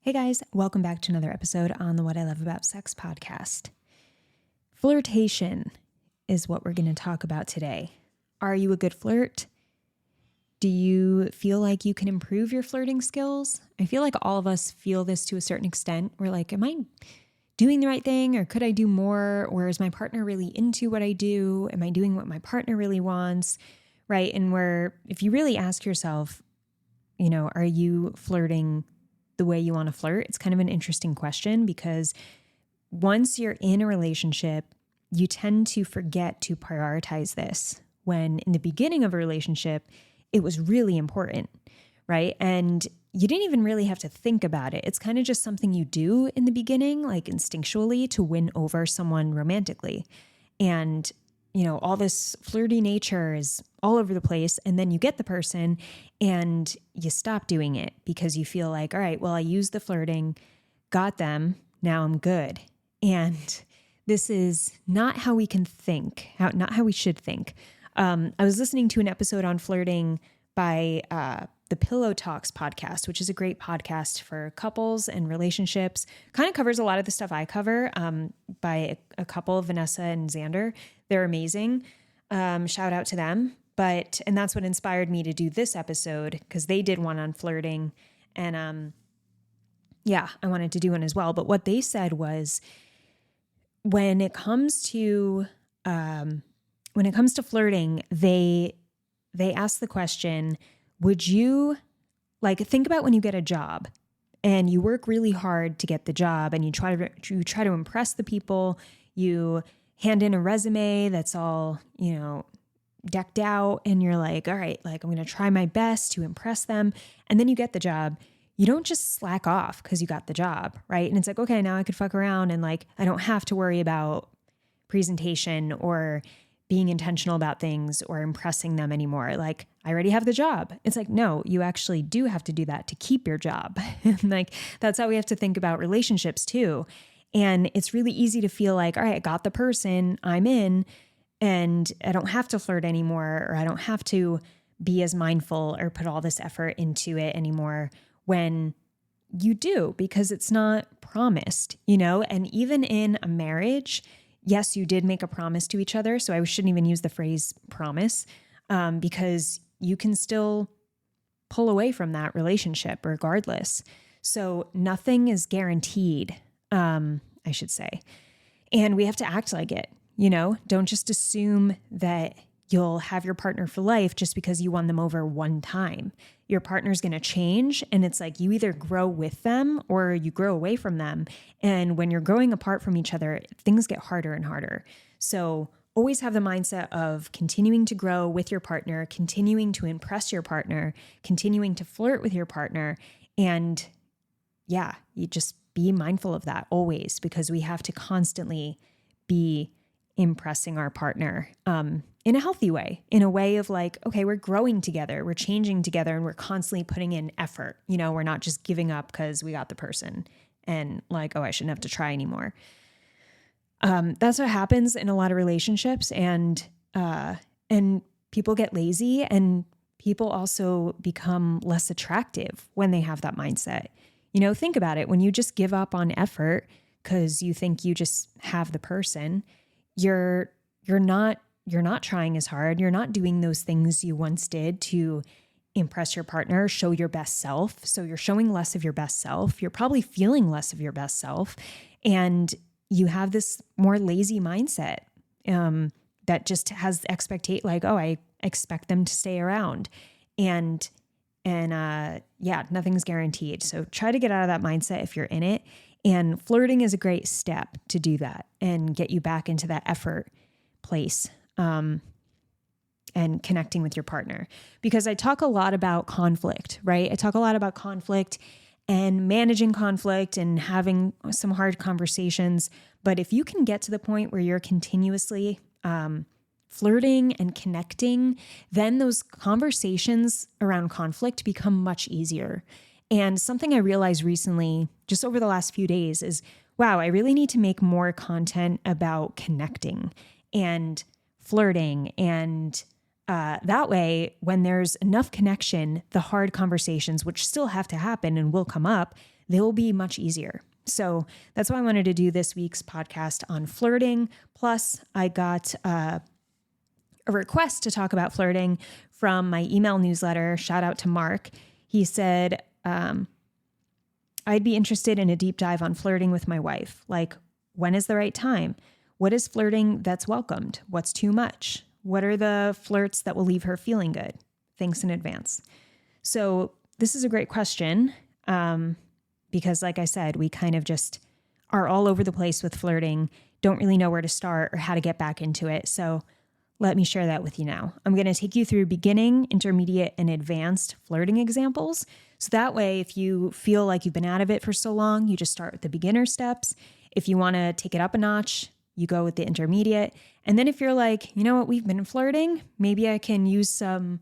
Hey guys, welcome back to another episode on the What I Love About Sex podcast. Flirtation is what we're going to talk about today. Are you a good flirt? Do you feel like you can improve your flirting skills? I feel like all of us feel this to a certain extent. We're like, am I doing the right thing, or could I do more? Or is my partner really into what I do? Am I doing what my partner really wants? Right? And if you really ask yourself, are you flirting the way you want to flirt? It's kind of an interesting question, because once you're in a relationship, you tend to forget to prioritize this, when in the beginning of a relationship, it was really important, right? And you didn't even really have to think about it. It's kind of just something you do in the beginning, like instinctually, to win over someone romantically. And all this flirty nature is all over the place. And then you get the person and you stop doing it because you feel like, all right, well, I used the flirting, got them, now I'm good. And this is not how we can think, not how we should think. I was listening to an episode on flirting by the Pillow Talks podcast, which is a great podcast for couples and relationships. Kind of covers a lot of the stuff I cover, by a couple, Vanessa and Xander. They're amazing. Shout out to them. And that's what inspired me to do this episode, because they did one on flirting, and I wanted to do one as well. But what they said was, when it comes to flirting, they ask the question, would you, think about when you get a job and you work really hard to get the job, and you try to impress the people, you hand in a resume that's all, decked out, and you're like, all right, I'm going to try my best to impress them. And then you get the job. You don't just slack off because you got the job, right? And it's like, okay, now I could fuck around, and I don't have to worry about presentation or being intentional about things or impressing them anymore. I already have the job. It's like, no, you actually do have to do that to keep your job. And that's how we have to think about relationships too. And it's really easy to feel like, all right, I got the person, I'm in, and I don't have to flirt anymore, or I don't have to be as mindful or put all this effort into it anymore, when you do, because it's not promised, And even in a marriage, yes, you did make a promise to each other. So I shouldn't even use the phrase promise, because you can still pull away from that relationship regardless. So nothing is guaranteed, I should say. And we have to act like it, Don't just assume that you'll have your partner for life just because you won them over one time. Your partner's going to change, and it's like you either grow with them or you grow away from them. And when you're growing apart from each other, things get harder and harder. So always have the mindset of continuing to grow with your partner, continuing to impress your partner, continuing to flirt with your partner. And you just be mindful of that always, because we have to constantly be impressing our partner in a healthy way, in a way of okay, we're growing together, we're changing together, and we're constantly putting in effort. We're not just giving up because we got the person and oh, I shouldn't have to try anymore. That's what happens in a lot of relationships, and people get lazy, and people also become less attractive when they have that mindset. Think about it. When you just give up on effort because you think you just have the person, you're not trying as hard. You're not doing those things you once did to impress your partner, show your best self. So you're showing less of your best self. You're probably feeling less of your best self. And you have this more lazy mindset that just has I expect them to stay around. And nothing's guaranteed. So try to get out of that mindset if you're in it. And flirting is a great step to do that and get you back into that effort place, and connecting with your partner. Because I talk a lot about conflict, right? I talk a lot about conflict and managing conflict and having some hard conversations. But if you can get to the point where you're continuously flirting and connecting, then those conversations around conflict become much easier. And something I realized recently, just over the last few days, is, wow, I really need to make more content about connecting and flirting. And that way, when there's enough connection, the hard conversations, which still have to happen and will come up, they'll be much easier. So that's why I wanted to do this week's podcast on flirting. Plus, I got a request to talk about flirting from my email newsletter. Shout out to Mark. He said, I'd be interested in a deep dive on flirting with my wife. Like, when is the right time? What is flirting that's welcomed? What's too much? What are the flirts that will leave her feeling good? Thanks in advance. So this is a great question because, like I said, we kind of just are all over the place with flirting, don't really know where to start or how to get back into it. So let me share that with you now. I'm going to take you through beginning, intermediate, and advanced flirting examples. So that way, if you feel like you've been out of it for so long, you just start with the beginner steps. If you want to take it up a notch, you go with the intermediate. And then if you're like, you know what, we've been flirting, maybe I can use some,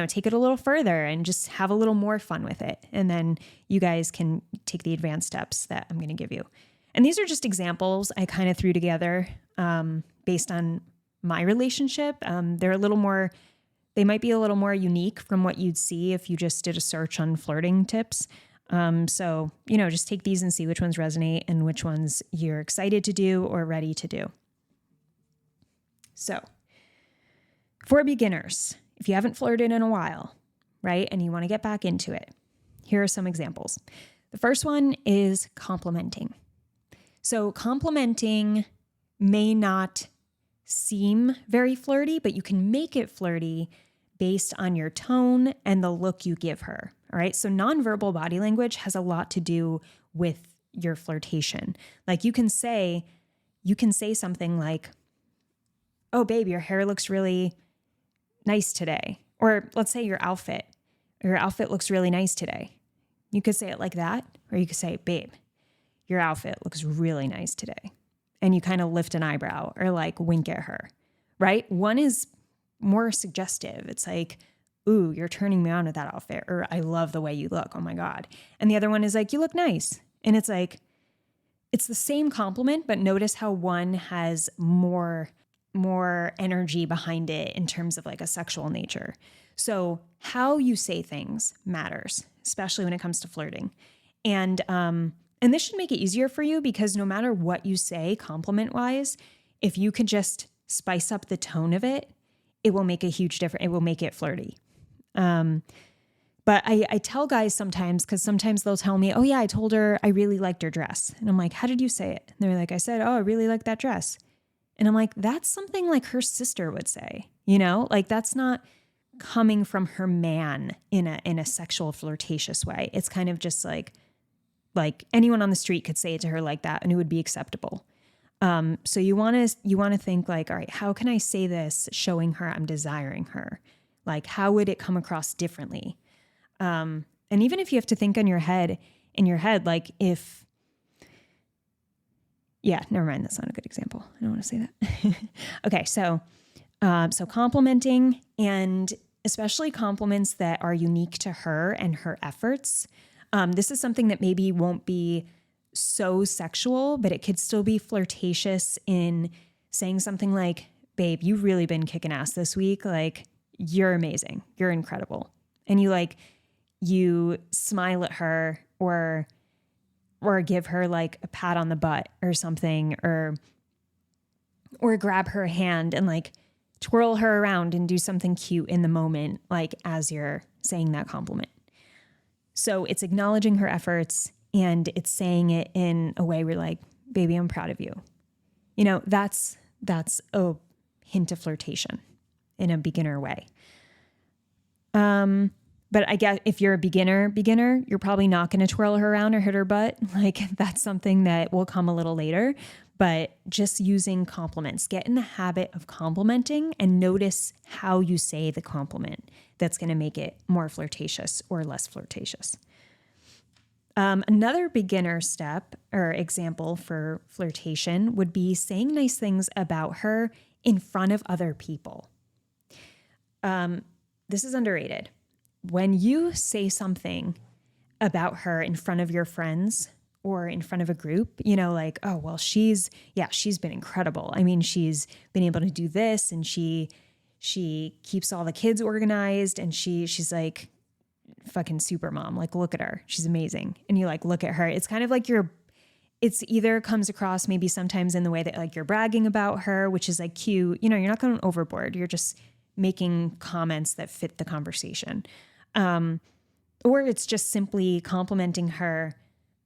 take it a little further and just have a little more fun with it. And then you guys can take the advanced steps that I'm going to give you. And these are just examples I kind of threw together based on my relationship. They might be a little more unique from what you'd see if you just did a search on flirting tips. So, just take these and see which ones resonate and which ones you're excited to do or ready to do. So, for beginners, if you haven't flirted in a while, right, and you want to get back into it, here are some examples. The first one is complimenting. So, complimenting may not seem very flirty, but you can make it flirty based on your tone and the look you give her. All right. So nonverbal body language has a lot to do with your flirtation. Like you can say something like, "Oh, babe, your hair looks really nice today." Or let's say your outfit looks really nice today. You could say it like that, or you could say, "Babe, your outfit looks really nice today." And you kind of lift an eyebrow or like wink at her, right? One is more suggestive. It's like, "Ooh, you're turning me on with that outfit," or "I love the way you look. Oh my God." And the other one is like, "You look nice." And it's like, it's the same compliment, but notice how one has more energy behind it in terms of like a sexual nature. So how you say things matters, especially when it comes to flirting. And this should make it easier for you because no matter what you say compliment-wise, if you could just spice up the tone of it, it will make a huge difference. It will make it flirty. But I tell guys sometimes, because sometimes they'll tell me, "Oh yeah, I told her I really liked her dress." And I'm like, "How did you say it?" And they're like, "I said, oh, I really like that dress." And I'm like, that's something like her sister would say, like that's not coming from her man in a sexual flirtatious way. It's kind of just like anyone on the street could say it to her like that and it would be acceptable. So you want to think like, all right, how can I say this showing her I'm desiring her? Like, how would it come across differently? And even if you have to think in your head, like never mind. That's not a good example. I don't want to say that. Okay. So complimenting, and especially compliments that are unique to her and her efforts. This is something that maybe won't be so sexual, but it could still be flirtatious in saying something like, "Babe, you've really been kicking ass this week. Like, you're amazing. You're incredible." And you smile at her or give her like a pat on the butt or something, or grab her hand and like twirl her around and do something cute in the moment, like as you're saying that compliment. So it's acknowledging her efforts and it's saying it in a way where like, "Baby, I'm proud of you." That's a hint of flirtation in a beginner way. But I guess if you're a beginner, you're probably not going to twirl her around or hit her butt. Like that's something that will come a little later, but just using compliments, get in the habit of complimenting and notice how you say the compliment. That's going to make it more flirtatious or less flirtatious. Another beginner step or example for flirtation would be saying nice things about her in front of other people. This is underrated. When you say something about her in front of your friends or in front of a group, like, "Oh, well, she's been incredible. I mean, she's been able to do this and she keeps all the kids organized and she's like fucking super mom. Like, look at her. She's amazing. And you like, look at her. It's kind of like it's either comes across maybe sometimes in the way that like you're bragging about her, which is like cute. You're not going overboard. You're just making comments that fit the conversation. Or it's just simply complimenting her,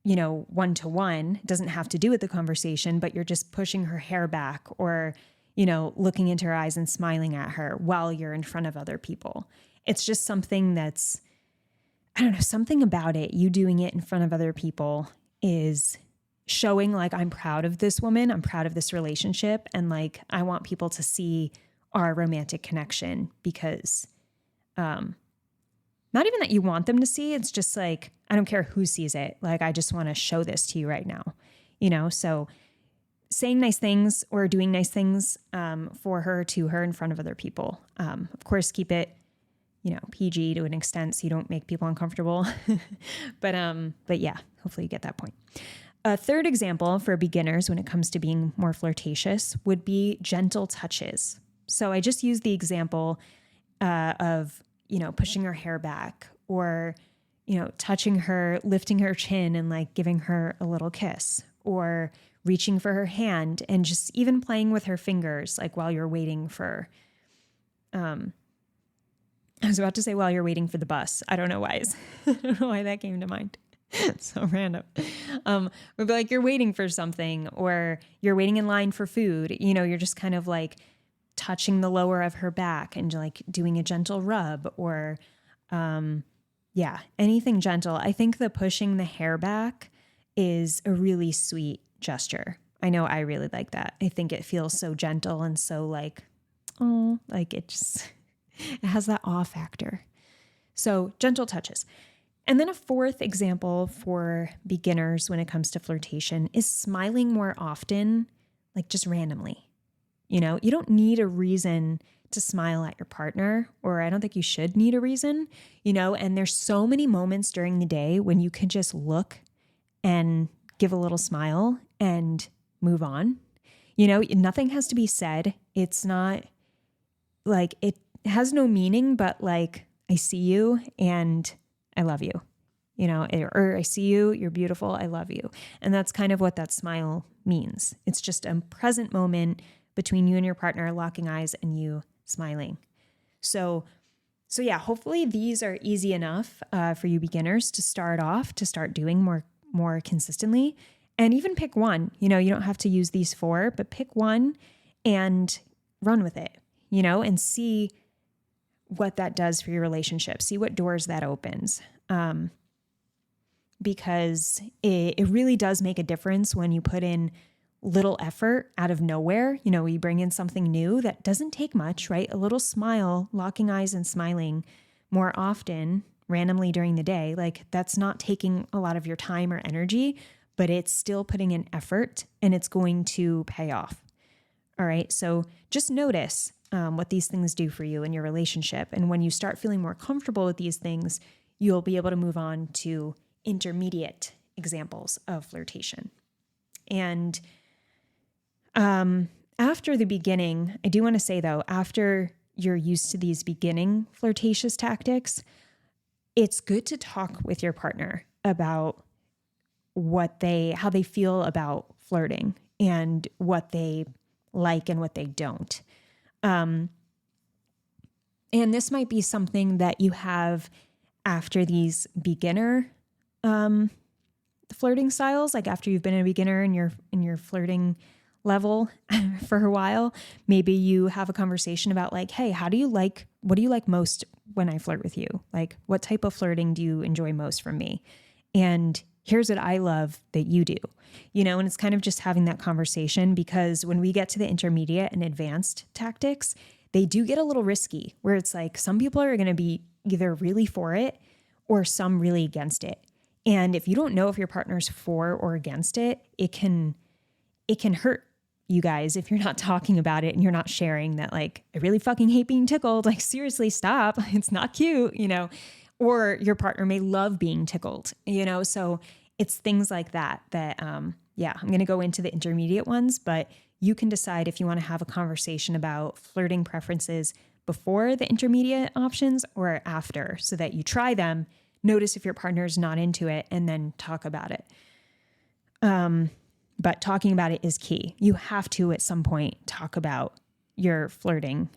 one-to-one. It doesn't have to do with the conversation, but you're just pushing her hair back or, looking into her eyes and smiling at her while you're in front of other people. It's just something that's, I don't know, something about it. You doing it in front of other people is showing like, I'm proud of this woman. I'm proud of this relationship. And like, I want people to see our romantic connection because, not even that you want them to see. It's just like, I don't care who sees it. Like, I just want to show this to you right now, so saying nice things or doing nice things, for her, to her in front of other people. Of course, keep it, PG to an extent so you don't make people uncomfortable. But yeah, hopefully you get that point. A third example for beginners when it comes to being more flirtatious would be gentle touches. So I just used the example of, pushing her hair back or, touching her, lifting her chin and like giving her a little kiss or reaching for her hand and just even playing with her fingers, like while you're waiting for, I was about to say while you're waiting for the bus. I don't know why. I don't know why that came to mind. So random. But like you're waiting for something or you're waiting in line for food, you're just kind of like touching the lower of her back and like doing a gentle rub or, anything gentle. I think the pushing the hair back is a really sweet gesture. I know I really like that. I think it feels so gentle and so like, oh, like it has that awe factor. So gentle touches. And then a fourth example for beginners when it comes to flirtation is smiling more often, like just randomly. You don't need a reason to smile at your partner, or I don't think you should need a reason, and there's so many moments during the day when you can just look and give a little smile and move on. Nothing has to be said. It's not like it has no meaning, but like, I see you and I love you, or I see you, you're beautiful, I love you. And that's kind of what that smile means. It's just a present moment between you and your partner, locking eyes and you smiling. So yeah, hopefully these are easy enough for you beginners to start doing more consistently, and even pick one. You don't have to use these 4, but pick one and run with it, and see what that does for your relationship. See what doors that opens. Because it really does make a difference when you put in little effort out of nowhere. We bring in something new that doesn't take much, right? A little smile, locking eyes and smiling more often, randomly during the day. Like that's not taking a lot of your time or energy, but it's still putting in effort and it's going to pay off. All right. So just notice what these things do for you in your relationship. And when you start feeling more comfortable with these things, you'll be able to move on to intermediate examples of flirtation. And after the beginning, I do want to say though, after you're used to these beginning flirtatious tactics, it's good to talk with your partner about how they feel about flirting and what they like and what they don't. And this might be something that you have after these beginner flirting styles, like after you've been a beginner in your flirting level for a while. Maybe you have a conversation about like, hey, what do you like most when I flirt with you? Like, what type of flirting do you enjoy most from me? And here's what I love that you do, and it's kind of just having that conversation, because when we get to the intermediate and advanced tactics, they do get a little risky, where it's like some people are going to be either really for it or some really against it. And if you don't know if your partner's for or against it, it can hurt you guys if you're not talking about it and you're not sharing that, like, I really fucking hate being tickled. Like, seriously, stop. It's not cute, or your partner may love being tickled, so it's things like that, I'm going to go into the intermediate ones, but you can decide if you want to have a conversation about flirting preferences before the intermediate options or after so that you try them, notice if your partner is not into it, and then talk about it. But talking about it is key. You have to, at some point, talk about your flirting,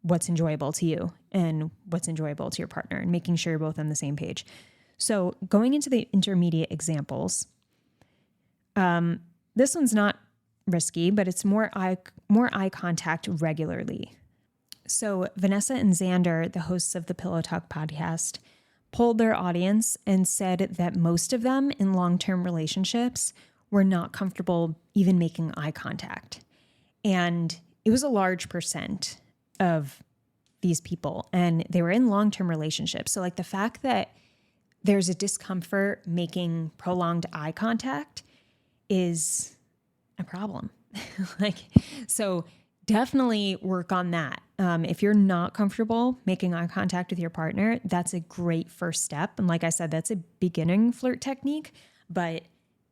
what's enjoyable to you and what's enjoyable to your partner, and making sure you're both on the same page. So going into the intermediate examples, this one's not risky, but it's more eye contact regularly. So Vanessa and Xander, the hosts of the Pillow Talk podcast, polled their audience and said that most of them in long-term relationships were not comfortable even making eye contact. And it was a large percent of these people, and they were in long-term relationships. So like the fact that there's a discomfort making prolonged eye contact is a problem. So definitely work on that. If you're not comfortable making eye contact with your partner, that's a great first step. And like I said, that's a beginning flirt technique, but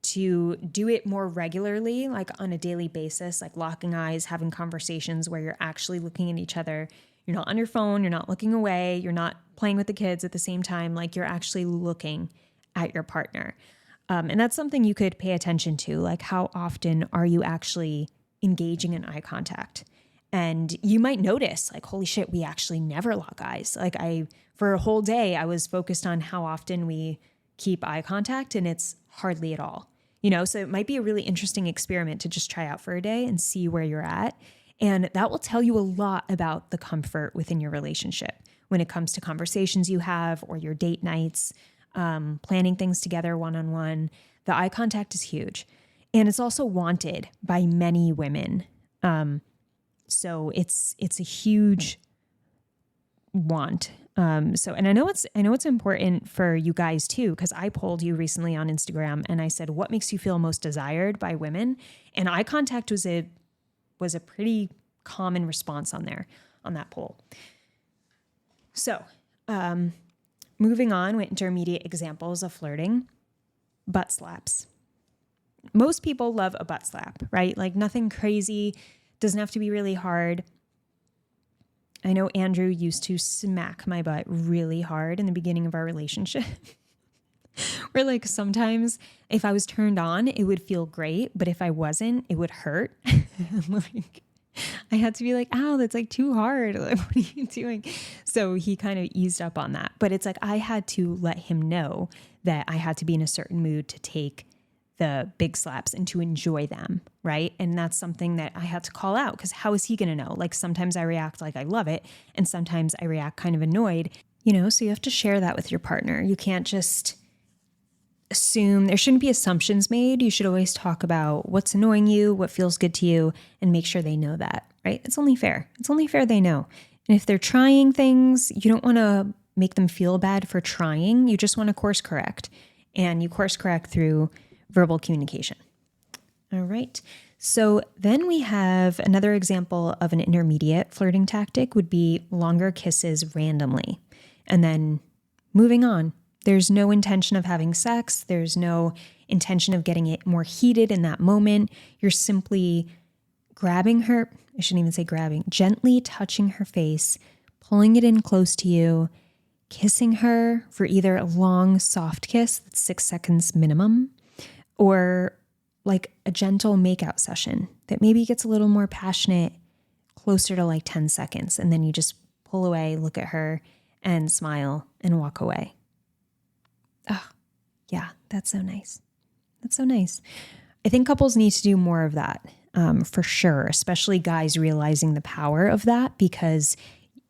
to do it more regularly, like on a daily basis, like locking eyes, having conversations where you're actually looking at each other. You're not on your phone, you're not looking away, you're not playing with the kids at the same time, like you're actually looking at your partner. And that's something you could pay attention to, like how often are you actually engaging in eye contact? And you might notice like, holy shit, we actually never lock eyes. Like for a whole day, I was focused on how often we keep eye contact, and it's hardly at all, so it might be a really interesting experiment to just try out for a day and see where you're at. And that will tell you a lot about the comfort within your relationship when it comes to conversations you have or your date nights, planning things together one-on-one. The eye contact is huge. And it's also wanted by many women. So it's a huge want. And I know it's important for you guys too, because I polled you recently on Instagram and I said, what makes you feel most desired by women? And eye contact was a pretty common response on that poll. So, moving on with intermediate examples of flirting, butt slaps. Most people love a butt slap, right? Like nothing crazy, doesn't have to be really hard. I know Andrew used to smack my butt really hard in the beginning of our relationship. Where like sometimes if I was turned on, it would feel great, but if I wasn't, it would hurt. Like I had to be like, ow, that's like too hard. Like, what are you doing? So he kind of eased up on that. But it's like I had to let him know that I had to be in a certain mood to take the big slaps and to enjoy them, right? And that's something that I had to call out, because how is he going to know? Like sometimes I react like I love it, and sometimes I react kind of annoyed, so you have to share that with your partner. You can't just assume. There shouldn't be assumptions made. You should always talk about what's annoying you, what feels good to you, and make sure they know that, right? It's only fair. It's only fair they know. And if they're trying things, you don't want to make them feel bad for trying. You just want to course correct. And you course correct through verbal communication. All right. So then we have another example of an intermediate flirting tactic would be longer kisses randomly. And then moving on. There's no intention of having sex. There's no intention of getting it more heated in that moment. You're simply grabbing her. I shouldn't even say grabbing, gently touching her face, pulling it in close to you, kissing her for either a long, soft kiss that's 6 seconds minimum, or like a gentle makeout session that maybe gets a little more passionate, closer to like 10 seconds. And then you just pull away, look at her, and smile and walk away. Oh, yeah, that's so nice. That's so nice. I think couples need to do more of that for sure, especially guys realizing the power of that, because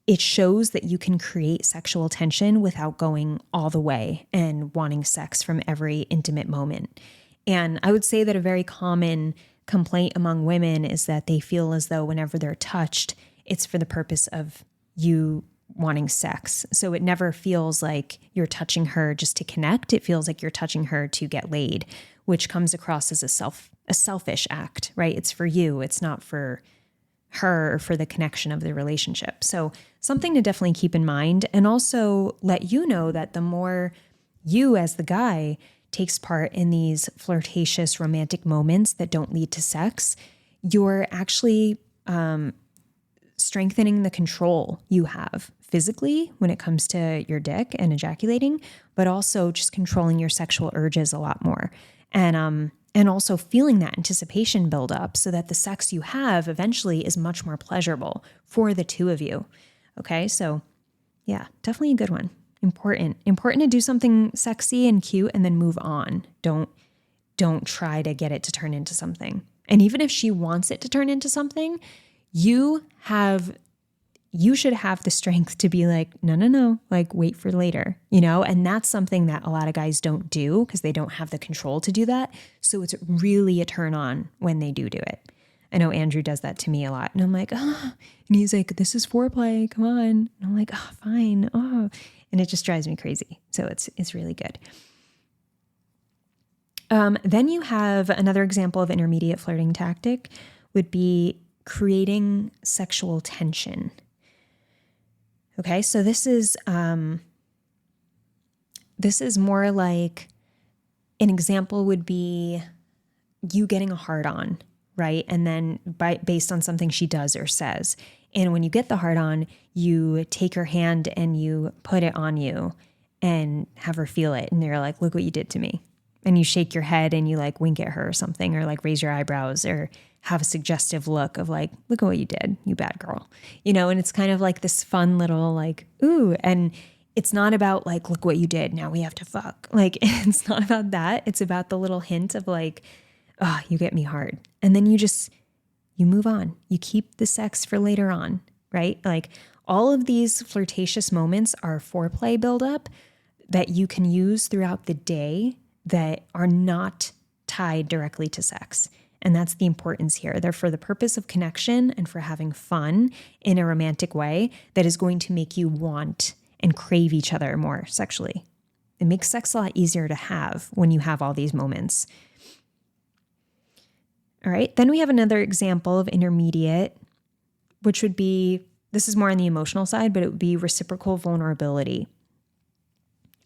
it shows that you can create sexual tension without going all the way and wanting sex from every intimate moment. And I would say that a very common complaint among women is that they feel as though whenever they're touched, it's for the purpose of you wanting sex. So it never feels like you're touching her just to connect. It feels like you're touching her to get laid, which comes across as a selfish act, right? It's for you. It's not for her or for the connection of the relationship. So something to definitely keep in mind, and also let you know that the more you as the guy takes part in these flirtatious romantic moments that don't lead to sex, you're actually strengthening the control you have physically when it comes to your dick and ejaculating, but also just controlling your sexual urges a lot more. And also feeling that anticipation build up so that the sex you have eventually is much more pleasurable for the two of you. Okay. So yeah, definitely a good one. Important to do something sexy and cute and then move on. Don't try to get it to turn into something. And even if she wants it to turn into something, you should have the strength to be like, no, like wait for later, and that's something that a lot of guys don't do because they don't have the control to do that. So it's really a turn on when they do it. I know Andrew does that to me a lot. And I'm like, oh, and he's like, this is foreplay. Come on. And I'm like, oh, fine. Oh, and it just drives me crazy. So it's really good. Then you have another example of intermediate flirting tactic would be creating sexual tension. Okay, so this is more like an example would be you getting a hard on, right? And then based on something she does or says. And when you get the hard on, you take her hand and you put it on you and have her feel it. And you're like, look what you did to me. And you shake your head and you like wink at her or something, or like raise your eyebrows or have a suggestive look of like, look at what you did, you bad girl, and it's kind of like this fun little like, ooh, and it's not about like, look what you did, now we have to fuck. Like, it's not about that. It's about the little hint of like, oh, you get me hard. And then you move on. You keep the sex for later on, right? Like all of these flirtatious moments are foreplay buildup that you can use throughout the day that are not tied directly to sex. And that's the importance here. They're for the purpose of connection and for having fun in a romantic way that is going to make you want and crave each other more sexually. It makes sex a lot easier to have when you have all these moments. All right. Then we have another example of intermediate, which would be, this is more on the emotional side, but it would be reciprocal vulnerability.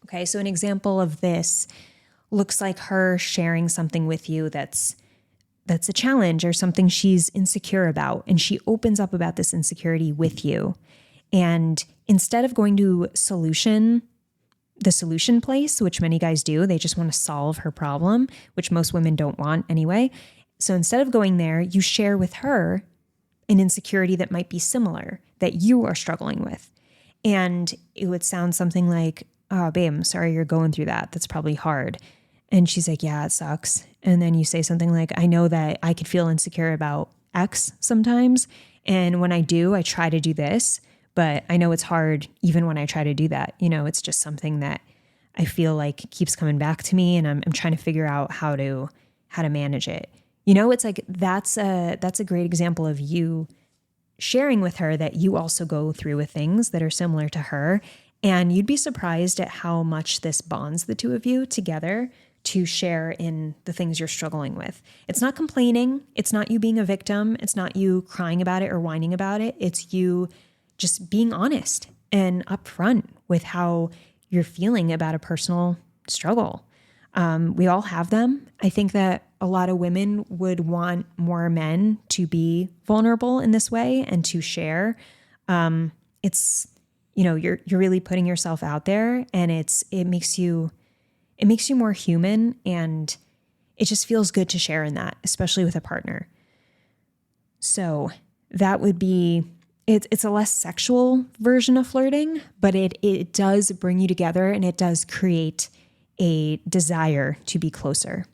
Okay. So an example of this looks like her sharing something with you that's a challenge or something she's insecure about. And she opens up about this insecurity with you. And instead of going to the solution place, which many guys do, they just want to solve her problem, which most women don't want anyway. So instead of going there, you share with her an insecurity that might be similar that you are struggling with. And it would sound something like, oh, babe, I'm sorry you're going through that. That's probably hard. And she's like, yeah, it sucks. And then you say something like, I know that I could feel insecure about X sometimes. And when I do, I try to do this, but I know it's hard even when I try to do that. It's just something that I feel like keeps coming back to me, and I'm trying to figure out how to manage it. It's like, that's a great example of you sharing with her that you also go through with things that are similar to her. And you'd be surprised at how much this bonds the two of you together to share in the things you're struggling with. It's not complaining. It's not you being a victim. It's not you crying about it or whining about it. It's you just being honest and upfront with how you're feeling about a personal struggle. We all have them. I think that a lot of women would want more men to be vulnerable in this way and to share. It's, you're really putting yourself out there, and it makes you more human, and it just feels good to share in that, especially with a partner. So that would be, it's a less sexual version of flirting, but it does bring you together, and it does create a desire to be closer.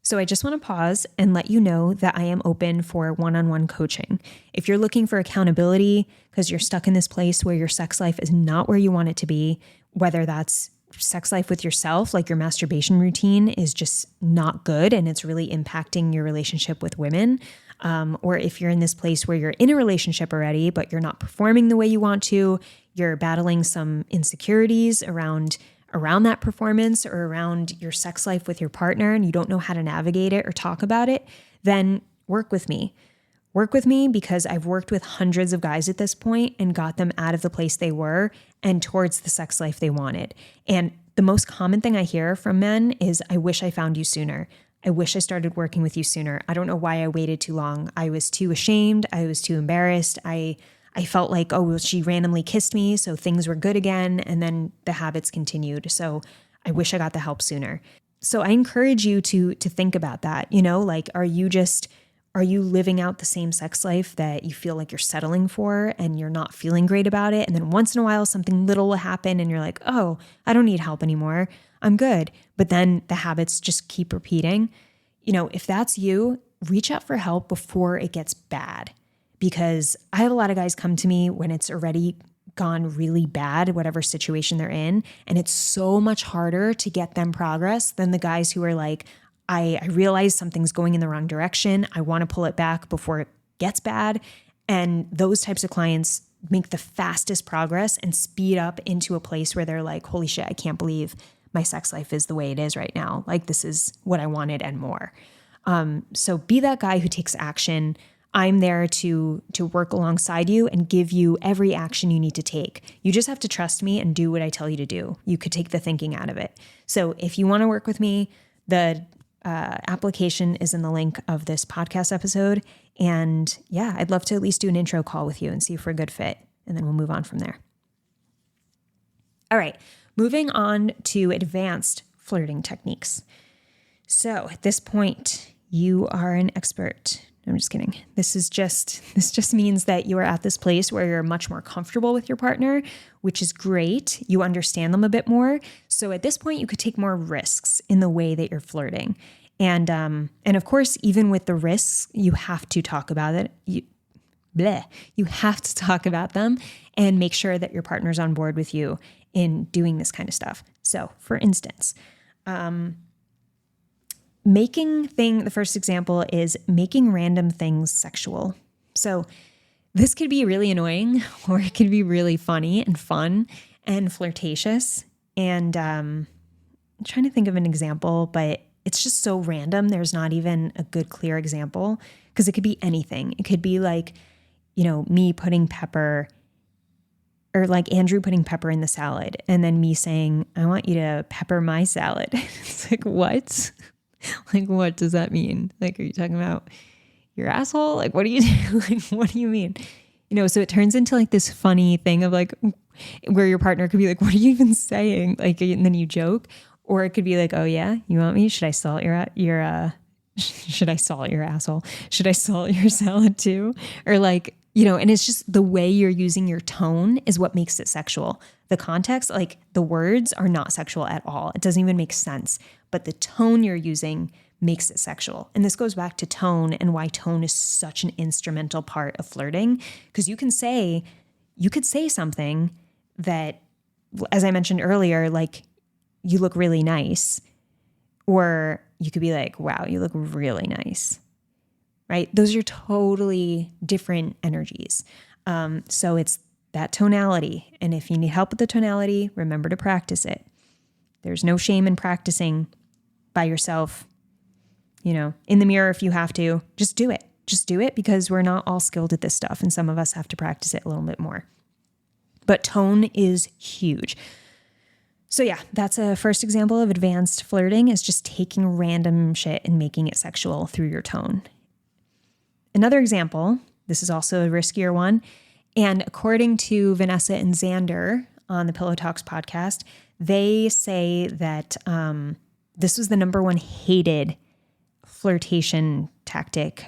So I just want to pause and let you know that I am open for one-on-one coaching. If you're looking for accountability because you're stuck in this place where your sex life is not where you want it to be, whether that's sex life with yourself, like your masturbation routine is just not good and it's really impacting your relationship with women, or if you're in this place where you're in a relationship already, but you're not performing the way you want to, you're battling some insecurities around that performance or around your sex life with your partner and you don't know how to navigate it or talk about it, then work with me. Work with me because I've worked with hundreds of guys at this point and got them out of the place they were and towards the sex life they wanted. And the most common thing I hear from men is, I wish I found you sooner. I wish I started working with you sooner. I don't know why I waited too long. I was too ashamed. I was too embarrassed. I felt like, oh, well, she randomly kissed me, so things were good again. And then the habits continued. So I wish I got the help sooner. So I encourage you to think about that. Like, are you living out the same sex life that you feel like you're settling for and you're not feeling great about it? And then once in a while, something little will happen and you're like, oh, I don't need help anymore. I'm good. But then the habits just keep repeating. If that's you, reach out for help before it gets bad. Because I have a lot of guys come to me when it's already gone really bad, whatever situation they're in. And it's so much harder to get them progress than the guys who are like, I realize something's going in the wrong direction. I want to pull it back before it gets bad. And those types of clients make the fastest progress and speed up into a place where they're like, holy shit, I can't believe my sex life is the way it is right now. Like, this is what I wanted and more. So be that guy who takes action. I'm there to work alongside you and give you every action you need to take. You just have to trust me and do what I tell you to do. You could take the thinking out of it. So if you want to work with me, the application is in the link of this podcast episode. And yeah, I'd love to at least do an intro call with you and see if we're a good fit. And then we'll move on from there. All right, moving on to advanced flirting techniques. So at this point, you are an expert. I'm just kidding. This just means that you are at this place where you're much more comfortable with your partner, which is great. You understand them a bit more. So at this point, you could take more risks in the way that you're flirting. And of course, even with the risks, you have to talk about it. You have to talk about them and make sure that your partner's on board with you in doing this kind of stuff. So for instance, the first example is making random things sexual. So this could be really annoying, or it could be really funny and fun and flirtatious. And I'm trying to think of an example, but it's just so random. There's not even a good, clear example, because it could be anything. It could be like, me putting pepper, or like Andrew putting pepper in the salad, and then me saying, I want you to pepper my salad. It's like, what? Like, what does that mean? Like, are you talking about your asshole? Like, what do you do? Like, what do you mean? So it turns into like this funny thing of like, where your partner could be like, what are you even saying? Like, and then you joke. Or it could be like, oh yeah, you want me? Should I salt should I salt your asshole? Should I salt your salad too? Or like, and it's just the way you're using your tone is what makes it sexual. The context, like the words are not sexual at all. It doesn't even make sense. But the tone you're using makes it sexual. And this goes back to tone and why tone is such an instrumental part of flirting. Because you could say something that, as I mentioned earlier, like, you look really nice. Or you could be like, wow, you look really nice. Right? Those are totally different energies. So it's that tonality. And if you need help with the tonality, remember to practice it. There's no shame in practicing by yourself, in the mirror if you have to. Just do it. Just do it, because we're not all skilled at this stuff, and some of us have to practice it a little bit more. But tone is huge. So yeah, that's a first example of advanced flirting, is just taking random shit and making it sexual through your tone. Another example, this is also a riskier one, and according to Vanessa and Xander on the Pillow Talks podcast, they say that this was the number one hated flirtation tactic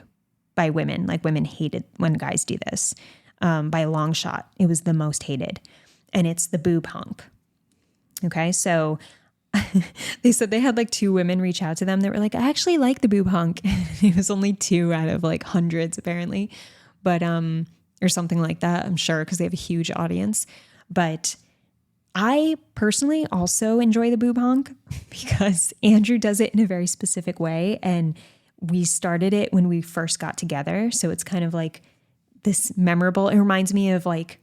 by women. Like, women hated when guys do this by a long shot. It was the most hated, and it's the boob hump. Okay, so they said they had like 2 women reach out to them that were like, I actually like the boob hunk. It was only 2 out of like hundreds apparently, but or something like that, I'm sure, because they have a huge audience. But I personally also enjoy the boob honk because Andrew does it in a very specific way, and we started it when we first got together. So it's kind of like this memorable. It reminds me of like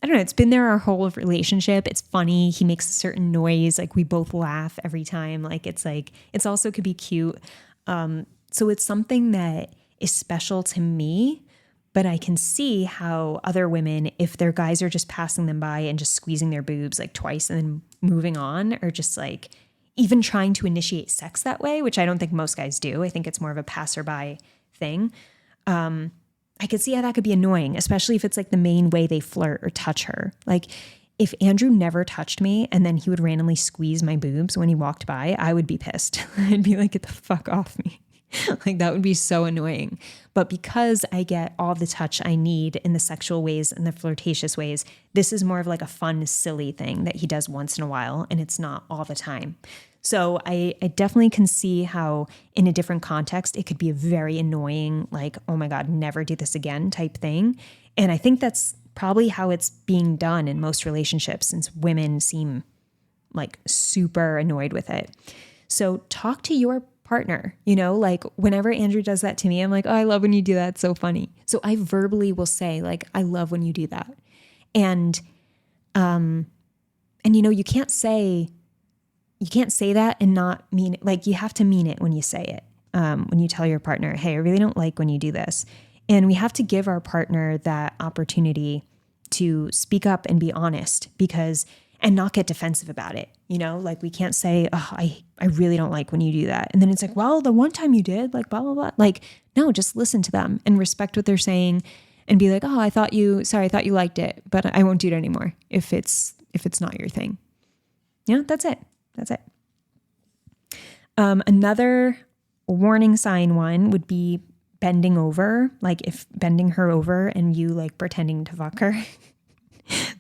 it's been there our whole relationship. It's funny. He makes a certain noise. Like, we both laugh every time. It's also could be cute. So it's something that is special to me, but I can see how other women, if their guys are just passing them by and just squeezing their boobs like twice and then moving on, are just like, even trying to initiate sex that way, which I don't think most guys do. I think it's more of a passerby thing. I could see how that could be annoying, especially if it's like the main way they flirt or touch her. Like if Andrew never touched me and then he would randomly squeeze my boobs when he walked by, I would be pissed. I'd be like, get the fuck off me. Like that would be so annoying. But because I get all the touch I need in the sexual ways and the flirtatious ways, this is more of like a fun, silly thing that he does once in a while, and it's not all the time. So I definitely can see how in a different context, it could be a very annoying, like, oh my God, never do this again type thing. And I think that's probably how it's being done in most relationships, since women seem like super annoyed with it. So talk to your partner, like whenever Andrew does that to me, I'm like, oh, I love when you do that. It's so funny. So I verbally will say like, I love when you do that. And you can't say that and not mean it. Like you have to mean it when you say it. When you tell your partner, hey, I really don't like when you do this. And we have to give our partner that opportunity to speak up and be honest and not get defensive about it. Like we can't say, oh, I really don't like when you do that. And then it's like, well, the one time you did, like blah, blah, blah. Like, no, just listen to them and respect what they're saying and be like, oh, I thought you liked it, but I won't do it anymore if it's not your thing. That's it. Another warning sign one would be bending over, like if bending her over and you like pretending to fuck her.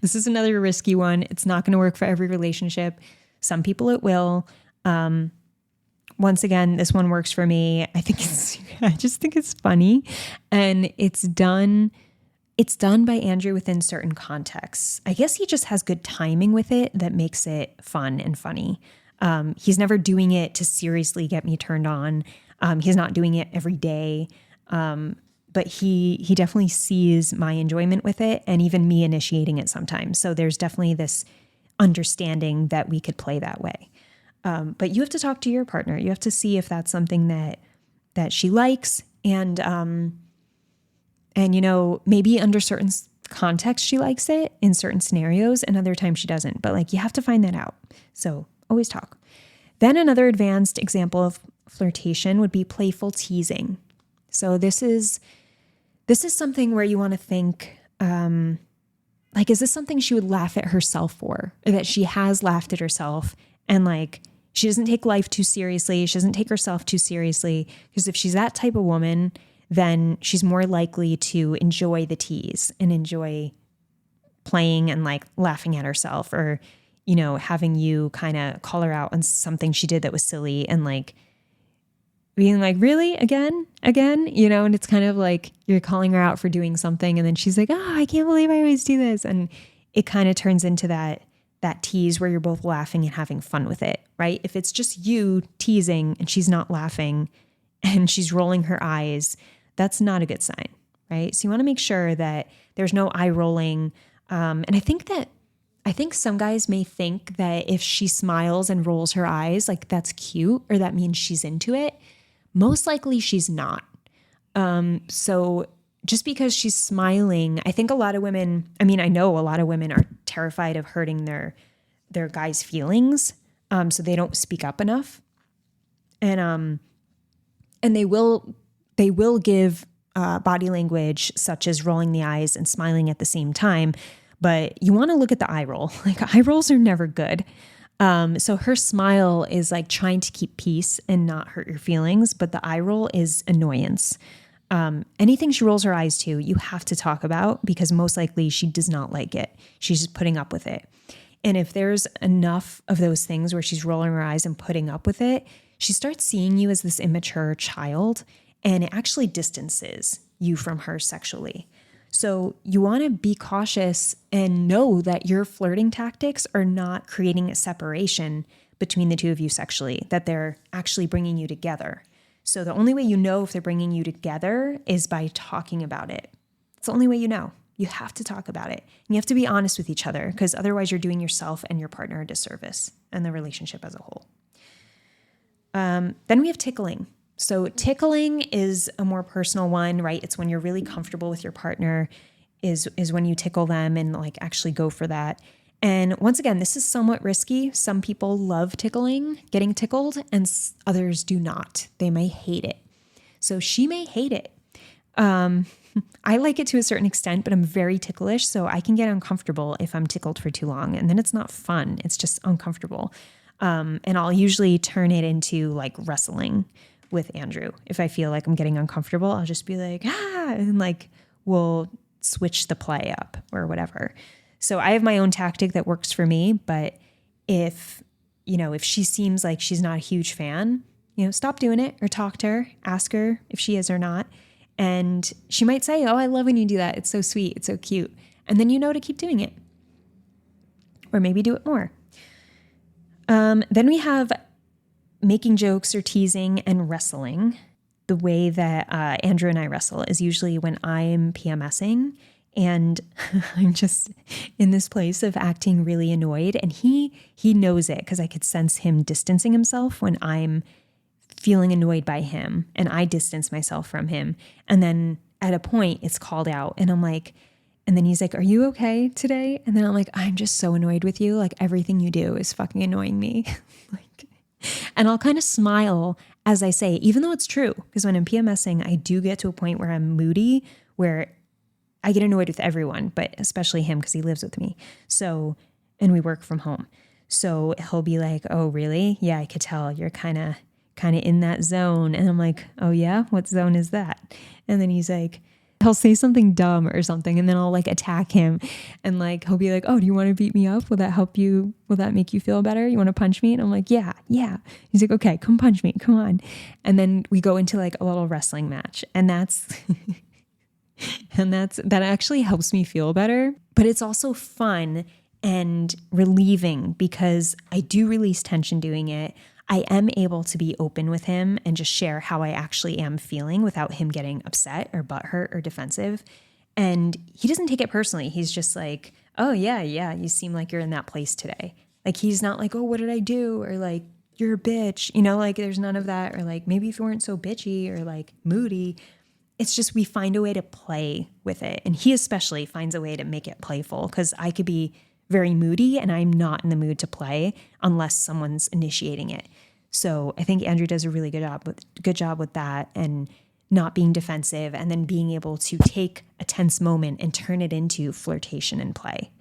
This is another risky one. It's not going to work for every relationship. Some people it will. Once again, this one works for me. I just think it's funny, and it's done by Andrew within certain contexts. I guess he just has good timing with it that makes it fun and funny. He's never doing it to seriously get me turned on. He's not doing it every day. But he definitely sees my enjoyment with it, and even me initiating it sometimes. So there's definitely this understanding that we could play that way. But you have to talk to your partner. You have to see if that's something that she likes, and maybe under certain contexts she likes it in certain scenarios, and other times she doesn't. But like you have to find that out. So always talk. Then another advanced example of flirtation would be playful teasing. So this is something where you want to think, like, is this something she would laugh at herself for, or that she has laughed at herself, and like she doesn't take life too seriously, she doesn't take herself too seriously? Because if she's that type of woman, then she's more likely to enjoy the tease and enjoy playing and like laughing at herself, or having you kind of call her out on something she did that was silly, and like being like, really? Again? And it's kind of like you're calling her out for doing something, and then she's like, oh, I can't believe I always do this. And it kind of turns into that tease where you're both laughing and having fun with it, right? If it's just you teasing and she's not laughing and she's rolling her eyes, that's not a good sign, right? So you want to make sure that there's no eye rolling. And I think some guys may think that if she smiles and rolls her eyes, like that's cute, or that means she's into it. Most likely she's not. So just because she's smiling, I think a lot of women, I know a lot of women are terrified of hurting their guys' feelings. So they don't speak up enough. And they will give body language such as rolling the eyes and smiling at the same time. But you want to look at the eye roll. Like eye rolls are never good. So her smile is like trying to keep peace and not hurt your feelings, but the eye roll is annoyance. Anything she rolls her eyes to, you have to talk about, because most likely she does not like it. She's just putting up with it. And if there's enough of those things where she's rolling her eyes and putting up with it, she starts seeing you as this immature child, and it actually distances you from her sexually. So you want to be cautious and know that your flirting tactics are not creating a separation between the two of you sexually, that they're actually bringing you together. So the only way you know if they're bringing you together is by talking about it. It's the only way you know. You have to talk about it. And you have to be honest with each other, because otherwise you're doing yourself and your partner a disservice and the relationship as a whole. Then we have tickling. So tickling is a more personal one, right? It's when you're really comfortable with your partner is when you tickle them and like actually go for that. And once again, this is somewhat risky. Some people love getting tickled, and others do not. They may hate it. So she may hate it. I like it to a certain extent, but I'm very ticklish, so I can get uncomfortable if I'm tickled for too long, and then it's not fun. It's just uncomfortable. And I'll usually turn it into like wrestling with Andrew. If I feel like I'm getting uncomfortable, I'll just be like, and like we'll switch the play up or whatever. So I have my own tactic that works for me, but if she seems like she's not a huge fan, stop doing it or talk to her, ask her if she is or not. And she might say, oh, I love when you do that. It's so sweet. It's so cute. And then to keep doing it. Or maybe do it more. Then we have making jokes or teasing and wrestling. The way that Andrew and I wrestle is usually when I'm PMSing and I'm just in this place of acting really annoyed. And he knows it because I could sense him distancing himself when I'm feeling annoyed by him, and I distance myself from him. And then at a point it's called out and I'm like, and then he's like, are you okay today? And then I'm like, I'm just so annoyed with you. Like everything you do is fucking annoying me. And I'll kind of smile as I say, even though it's true, because when I'm PMSing, I do get to a point where I'm moody, where I get annoyed with everyone, but especially him because he lives with me. So, and we work from home. So he'll be like, oh, really? Yeah, I could tell you're kind of in that zone. And I'm like, oh yeah, what zone is that? And then he's like, he'll say something dumb or something, and then I'll like attack him, and like he'll be like, oh, do you want to beat me up? Will that help you? Will that make you feel better? You want to punch me? And I'm like, yeah. He's like, okay, come punch me, come on. And then we go into like a little wrestling match, and that's that actually helps me feel better. But it's also fun and relieving because I do release tension doing it. I am able to be open with him and just share how I actually am feeling without him getting upset or butthurt or defensive. And he doesn't take it personally. He's just like, oh yeah, you seem like you're in that place today. Like he's not like, oh, what did I do? Or like, you're a bitch. Like there's none of that. Or like, maybe if you weren't so bitchy or like moody. It's just we find a way to play with it. And he especially finds a way to make it playful because I could be very moody and I'm not in the mood to play unless someone's initiating it. So I think Andrew does a really good job with that, and not being defensive, and then being able to take a tense moment and turn it into flirtation and play.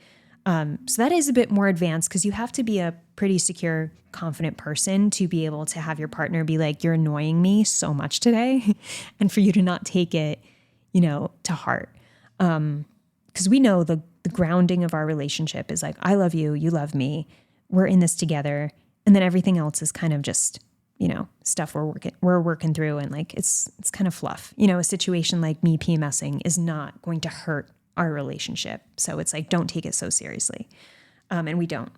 So that is a bit more advanced because you have to be a pretty secure, confident person to be able to have your partner be like, you're annoying me so much today, and for you to not take it, to heart. Because we know the grounding of our relationship is like, I love you, you love me, we're in this together. And then everything else is kind of just, stuff we're working through. And like, it's kind of fluff. A situation like me PMSing is not going to hurt our relationship. So it's like, don't take it so seriously. And we don't.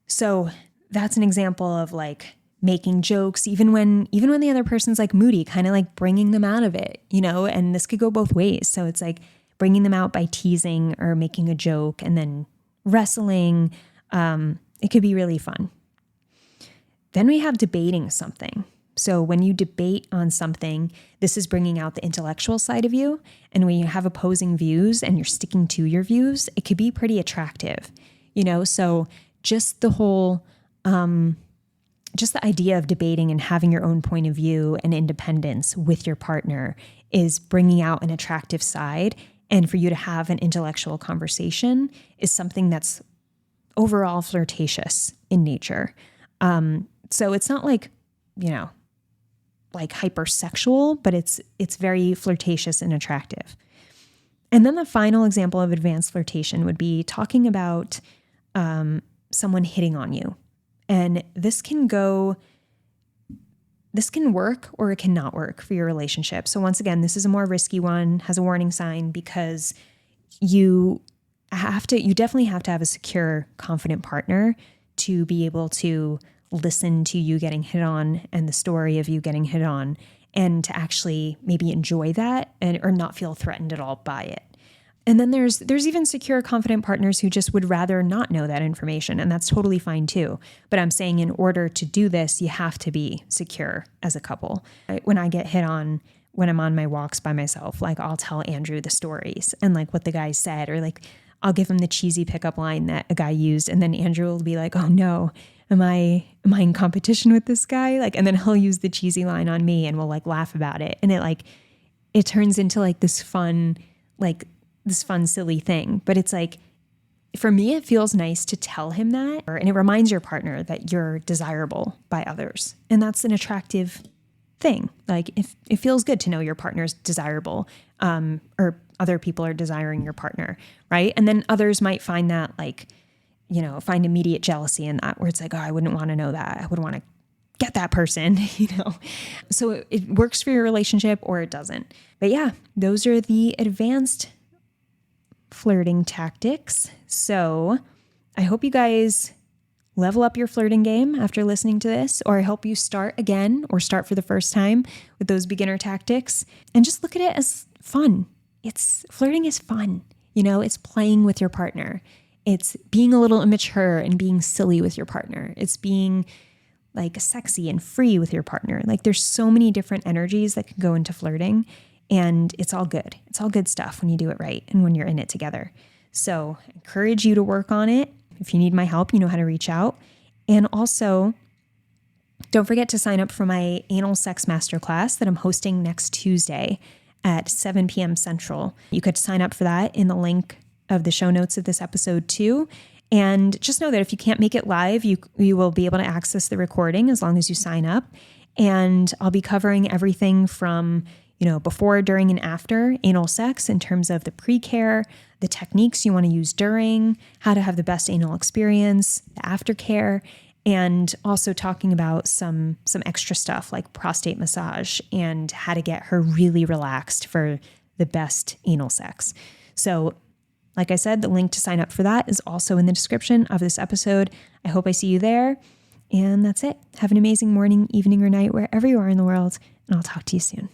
So that's an example of like making jokes, even when the other person's like moody, kind of like bringing them out of it, and this could go both ways. So it's like bringing them out by teasing or making a joke, and then wrestling. It could be really fun. Then we have debating something. So when you debate on something, this is bringing out the intellectual side of you. And when you have opposing views and you're sticking to your views, it could be pretty attractive, So just the whole, just the idea of debating and having your own point of view and independence with your partner is bringing out an attractive side. And for you to have an intellectual conversation is something that's overall flirtatious in nature. So it's not like, like hypersexual, but it's very flirtatious and attractive. And then the final example of advanced flirtation would be talking about someone hitting on you. And this can work or it cannot work for your relationship. So once again, this is a more risky one, has a warning sign, because you definitely have to have a secure, confident partner to be able to listen to you getting hit on and the story of you getting hit on, and to actually maybe enjoy that or not feel threatened at all by it. And then there's even secure, confident partners who just would rather not know that information, and that's totally fine too. But I'm saying in order to do this, you have to be secure as a couple. When I get hit on, when I'm on my walks by myself, like I'll tell Andrew the stories and like what the guy said, or like I'll give him the cheesy pickup line that a guy used. And then Andrew will be like, oh no, am I in competition with this guy? Like, and then he'll use the cheesy line on me and we'll like laugh about it. And it turns into like this fun, silly thing. But it's like, for me, it feels nice to tell him that. And it reminds your partner that you're desirable by others. And that's an attractive thing. Like, if it feels good to know your partner's desirable, or other people are desiring your partner, right? And then others might find that find immediate jealousy in that, where it's like, oh, I wouldn't want to know that. I wouldn't want to get that person, So it works for your relationship or it doesn't. But yeah, those are the advanced flirting tactics. So I hope you guys level up your flirting game after listening to this, or I hope you start again or start for the first time with those beginner tactics and just look at it as fun. Flirting is fun. It's playing with your partner. It's being a little immature and being silly with your partner. It's being like sexy and free with your partner. Like, there's so many different energies that can go into flirting, and it's all good. It's all good stuff when you do it right and when you're in it together. So I encourage you to work on it. If you need my help, you know how to reach out. And also, don't forget to sign up for my anal sex masterclass that I'm hosting next Tuesday at 7 p.m. Central. You could sign up for that in the link of the show notes of this episode too. And just know that if you can't make it live, you will be able to access the recording as long as you sign up. And I'll be covering everything from before, during, and after anal sex in terms of the pre-care, the techniques you want to use during, how to have the best anal experience, the aftercare, and also talking about some extra stuff like prostate massage and how to get her really relaxed for the best anal sex. So, like I said, the link to sign up for that is also in the description of this episode. I hope I see you there. And that's it. Have an amazing morning, evening, or night, wherever you are in the world, and I'll talk to you soon.